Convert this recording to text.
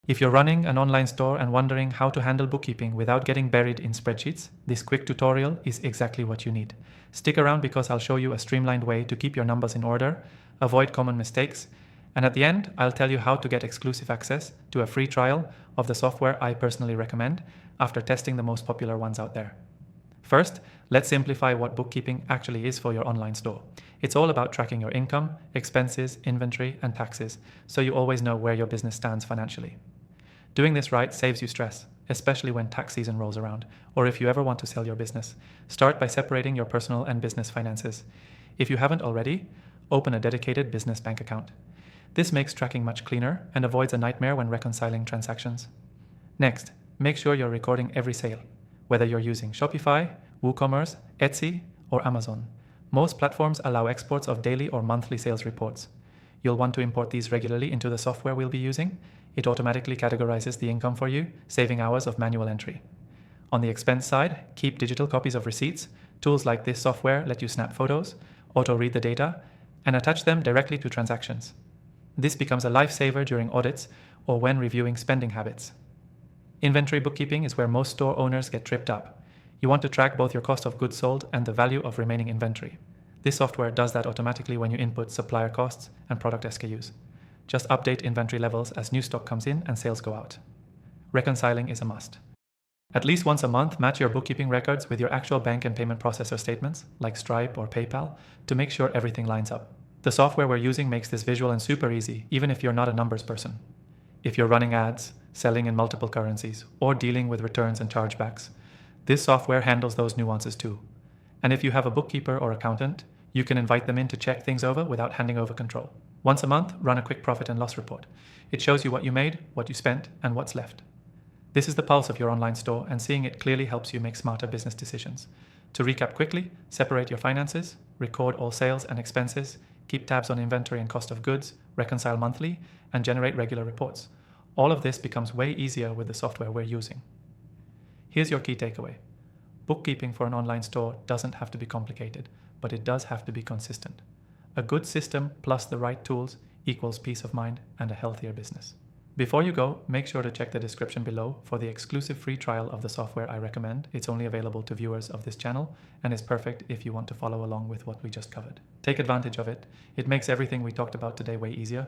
If you're running an online store and wondering how to handle bookkeeping without getting buried in spreadsheets, this quick tutorial is exactly what you need. Stick around because I'll show you a streamlined way to keep your numbers in order, avoid common mistakes, and at the end, I'll tell you how to get exclusive access to a free trial of the software I personally recommend after testing the most popular ones out there. First, let's simplify what bookkeeping actually is for your online store. It's all about tracking your income, expenses, inventory, and taxes, so you always know where your business stands financially. Doing this right saves you stress, especially when tax season rolls around, or if you ever want to sell your business. Start by separating your personal and business finances. If you haven't already, open a dedicated business bank account. This makes tracking much cleaner and avoids a nightmare when reconciling transactions. Next, make sure you're recording every sale, whether you're using Shopify, WooCommerce, Etsy, or Amazon. Most platforms allow exports of daily or monthly sales reports. You'll want to import these regularly into the software we'll be using. It automatically categorizes the income for you, saving hours of manual entry. On the expense side, keep digital copies of receipts. Tools like this software let you snap photos, auto-read the data, and attach them directly to transactions. This becomes a lifesaver during audits or when reviewing spending habits. Inventory bookkeeping is where most store owners get tripped up. You want to track both your cost of goods sold and the value of remaining inventory. This software does that automatically when you input supplier costs and product SKUs. Just update inventory levels as new stock comes in and sales go out. Reconciling is a must. At least once a month, match your bookkeeping records with your actual bank and payment processor statements, like Stripe or PayPal, to make sure everything lines up. The software we're using makes this visual and super easy, even if you're not a numbers person. If you're running ads, selling in multiple currencies, or dealing with returns and chargebacks, this software handles those nuances too. And if you have a bookkeeper or accountant, you can invite them in to check things over without handing over control. Once a month, run a quick profit and loss report. It shows you what you made, what you spent, and what's left. This is the pulse of your online store, and seeing it clearly helps you make smarter business decisions. To recap quickly, separate your finances, record all sales and expenses, keep tabs on inventory and cost of goods, reconcile monthly, and generate regular reports. All of this becomes way easier with the software we're using. Here's your key takeaway. Bookkeeping for an online store doesn't have to be complicated, but it does have to be consistent. A good system plus the right tools equals peace of mind and a healthier business. Before you go, make sure to check the description below for the exclusive free trial of the software I recommend. It's only available to viewers of this channel and is perfect if you want to follow along with what we just covered. Take advantage of it. It makes everything we talked about today way easier.